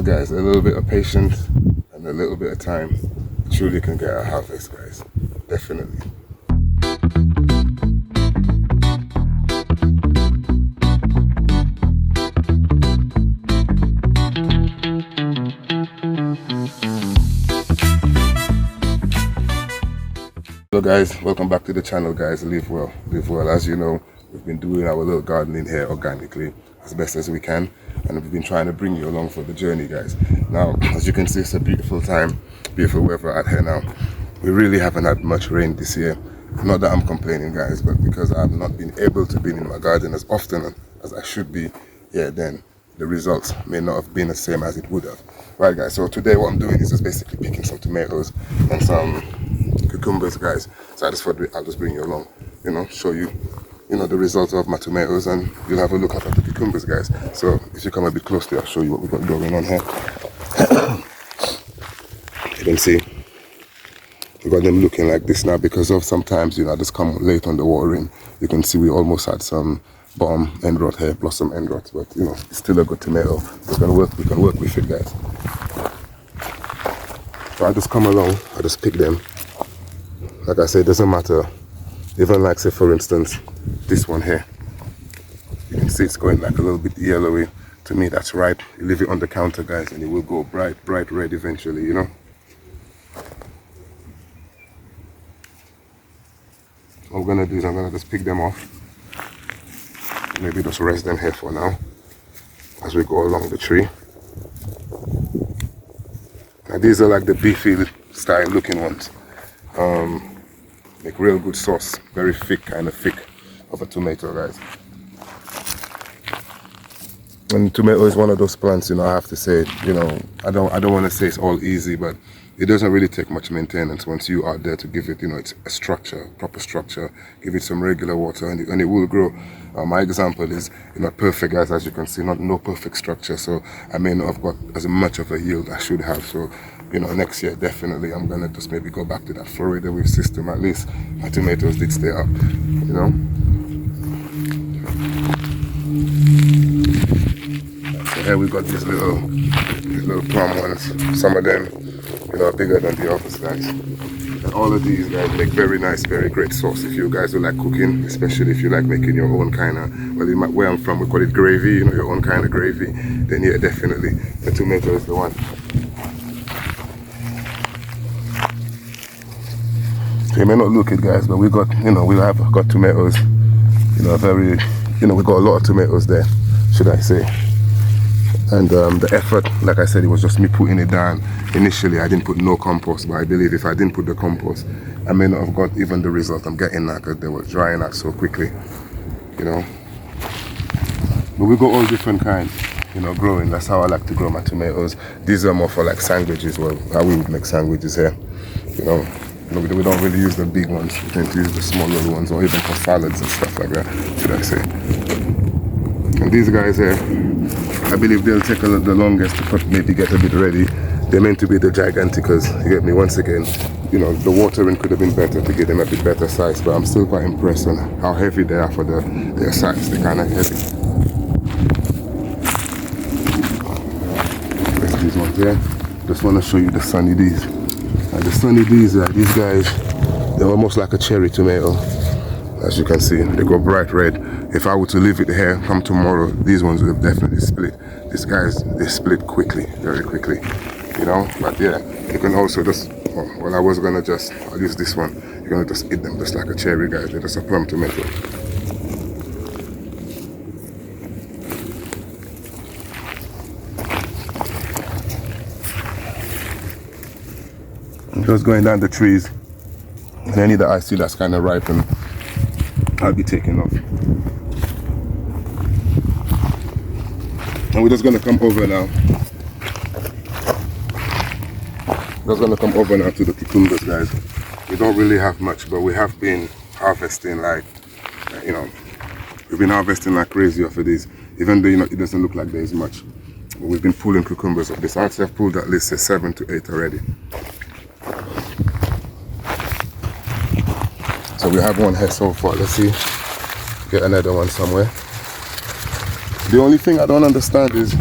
Guys, a little bit of patience and a little bit of time truly can get a harvest, guys. Definitely. Hello guys, welcome back to the channel, guys. Live well, live well. As you know, we've been doing our little gardening here organically as best as we can, and we've been trying to bring you along for the journey, guys. Now, as you can see, it's a beautiful time, beautiful weather out here now. We really haven't had much rain this year. Not that I'm complaining, guys, but because I've not been able to be in my garden as often as I should be, yeah, then the results may not have been the same as it would have. Right, guys, so today what I'm doing is just basically picking some tomatoes and some cucumbers, guys. So I just thought I'll just bring you along, show you, the results of my tomatoes, and you'll have a look at the cucumbers, guys. So if you come a bit closely, I'll show you what we've got going on here. You can see we've got them looking like this now because of sometimes, I just come late on the watering. You can see we almost had some bomb end rot here, blossom end rot, but it's still a good tomato. We can work with it, guys. So I just come along, I just pick them. Like I said, it doesn't matter. Even like, say for instance, this one here. You can see it's going like a little bit yellowy. To me, that's ripe. You leave it on the counter, guys, and it will go bright red eventually, What I'm gonna do is I'm gonna just pick them off. Maybe just rest them here for now as we go along the tree. Now these are like the beefy style looking ones. Make real good sauce, very thick, kind of thick of a tomato, guys. And tomato is one of those plants, I have to say, I don't want to say it's all easy, but it doesn't really take much maintenance once you are there to give it, it's a structure, proper structure. Give it some regular water, and it will grow. My example is, not perfect, guys, as you can see, no perfect structure, so I may not have got as much of a yield I should have. So, next year definitely I'm gonna just maybe go back to that Florida wave system. At least my tomatoes did stay up, So here we got these little plum ones. Some of them, are bigger than the others, guys. And all of these, guys, make very nice, very great sauce. If you guys who like cooking, especially if you like making your own kind of, well, where I'm from, we call it gravy, your own kind of gravy, then yeah, definitely the tomato is the one. So you may not look it, guys, but we got, we have got tomatoes, very, we got a lot of tomatoes there, should I say. And the effort, like I said, it was just me putting it down. Initially, I didn't put no compost, but I believe if I didn't put the compost, I may not have got even the result I'm getting now because they were drying out so quickly, But we got all different kinds, growing. That's how I like to grow my tomatoes. These are more for like sandwiches. Well, how we would make sandwiches here, We don't really use the big ones. We tend to use the small little ones, or even for salads and stuff like that, should I say. And these guys here, I believe they'll take the longest to maybe get a bit ready. They're meant to be the giganticas, you get me? Once again, the watering could have been better to get them a bit better size, but I'm still quite impressed on how heavy they are for their size. They're kind of heavy. There's these ones here. Just want to show you the Sunny D's. And the Sunny D's, these guys, they're almost like a cherry tomato. As you can see, they go bright red. If I were to leave it here, come tomorrow, these ones would have definitely split. These guys, they split quickly, very quickly, But yeah, you can also just, I was gonna I'll use this one. You're gonna just eat them just like a cherry, guys. They're just a plum tomato. I'm just going down the trees, and any that I see that's kind of ripened, I'll be taking off. And we're just going to come over now. Just going to come over now to the cucumbers, guys. We don't really have much, but we have been harvesting we've been harvesting like crazy off of these. Even though, it doesn't look like there's much. But we've been pulling cucumbers of this. I'd say I've pulled at least 7 to 8 already. So we have one here so far. Let's see. Get another one somewhere. The only thing I don't understand is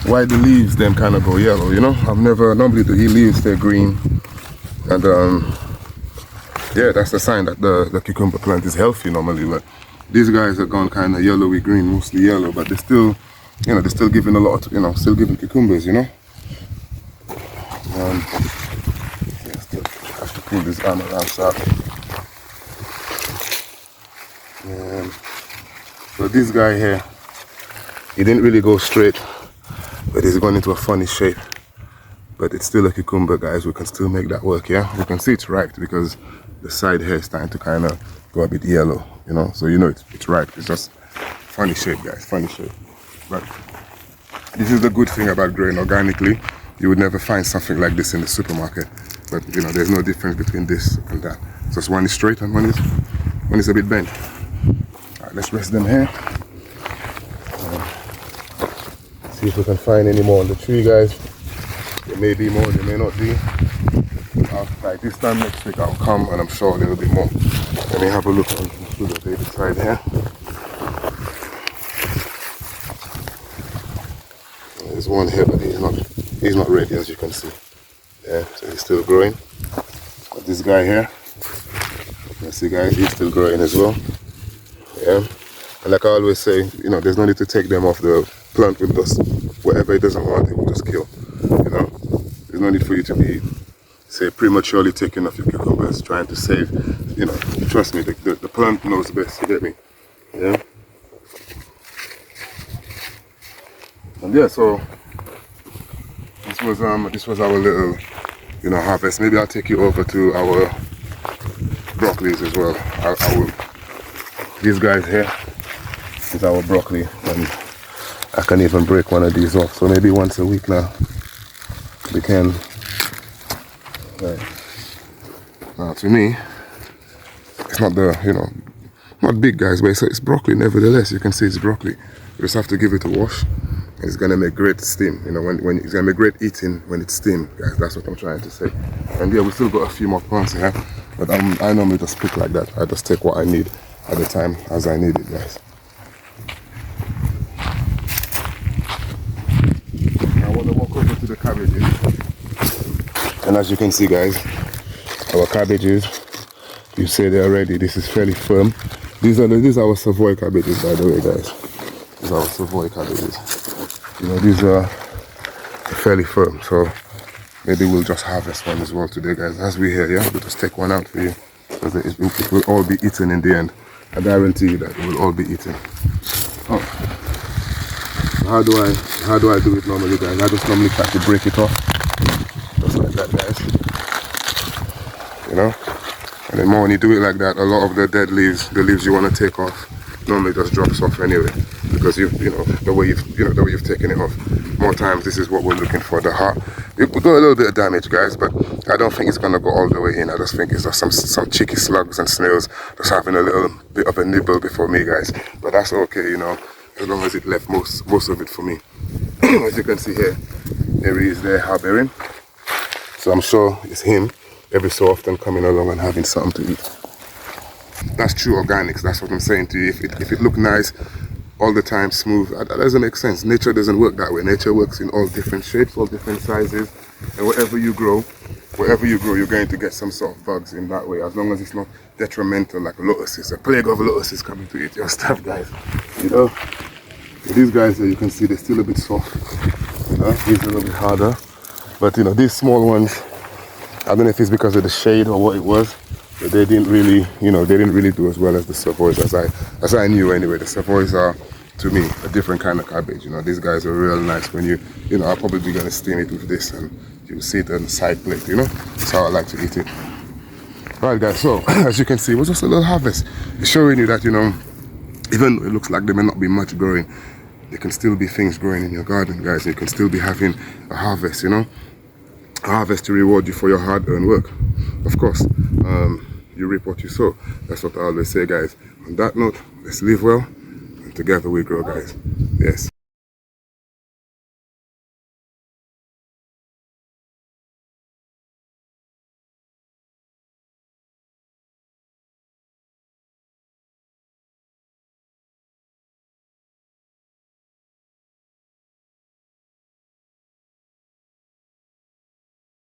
why the leaves them kind of go yellow, you know. Normally the leaves stay green, and yeah, that's the sign that the cucumber plant is healthy normally. But these guys are gone kind of yellowy green, mostly yellow, but they're still, you know, they're still giving a lot, you know, still giving cucumbers, you know. Yeah, still have to pull this arm around so. So this guy here, he didn't really go straight, but he's gone into a funny shape. But it's still a cucumber, guys. We can still make that work, yeah? We can see it's ripe because the side here is starting to kind of go a bit yellow, you know? So you know it's ripe. It's just funny shape, guys, funny shape. But this is the good thing about growing organically. You would never find something like this in the supermarket. But, you know, there's no difference between this and that. Just one is straight and one is a bit bent. Alright, let's rest them here. See if we can find any more on the tree, guys. There may be more, there may not be. Like this time next week I'll come and I'm sure there will be more. Let me have a look on the baby side here. There's one here, but he's not ready, as you can see. Yeah, so he's still growing. But this guy here, you see guys, he's still growing as well. Yeah, and like I always say, you know, there's no need to take them off the plant with just whatever it doesn't want, it will just kill. You know, there's no need for you to be, say, prematurely taking off your cucumbers, trying to save. You know, trust me, the plant knows best. You get me? Yeah. And yeah, so this was our little, you know, harvest. Maybe I'll take you over to our broccolis as well. I will. These guys here is our broccoli, and I can even break one of these off. So maybe once a week now we can. Right. Now to me, it's not the, you know, not big guys, but it's broccoli nevertheless. You can see it's broccoli. You just have to give it a wash. It's gonna make great steam, you know, when it's gonna make great eating when it's steamed, guys. That's what I'm trying to say. And yeah, we still got a few more plants here, but I normally just pick like that. I just take what I need at the time as I need it, guys. I want to walk over to the cabbages, and as you can see, guys, our cabbages, you say they're ready. This is fairly firm. These are our Savoy cabbages, by the way, guys. These are our Savoy cabbages. You know, these are fairly firm, so maybe we'll just harvest one as well today, guys. As we hear, yeah, we'll just take one out for you, because it will all be eaten in the end. I guarantee you that it will all be eaten. Oh, how do I do it normally, guys? I just normally try to break it off, just like that, guys. You know, and then more when you do it like that, a lot of the dead leaves, the leaves you want to take off, normally just drops off anyway, because you know the way you've taken it off. More times, this is what we're looking for. The heart, it will do a little bit of damage, guys, but I don't think it's gonna go all the way in. I just think it's just some cheeky slugs and snails just having a little bit of a nibble before me, guys. But that's okay, you know, as long as it left most of it for me. As you can see here, there he is there harboring. So I'm sure it's him every so often coming along and having something to eat. That's true organics. That's what I'm saying to you. If it look nice all the time, smooth, that doesn't make sense. Nature doesn't work that way. Nature works in all different shapes, all different sizes, and wherever you grow, you're going to get some sort of bugs in that way, as long as it's not detrimental like lotuses. A plague of lotuses coming to eat your stuff, guys. You know, these guys here, you can see they're still a bit soft. These are a little bit harder, but you know, these small ones, I don't know if it's because of the shade or what it was, but they didn't really, you know, they didn't really do as well as the Savoys, as I knew anyway. The Savoys are, to me, a different kind of cabbage. You know, these guys are real nice. When you know, I'm probably gonna steam it with this, and you'll see it on the side plate. You know, that's how I like to eat it. Alright, guys. So as you can see, it was just a little harvest. It's showing you that, you know, even though it looks like there may not be much growing, there can still be things growing in your garden, guys. You can still be having a harvest. You know, a harvest to reward you for your hard-earned work. Of course, you reap what you sow. That's what I always say, guys. On that note, let's live well, and together we grow, guys. Yes.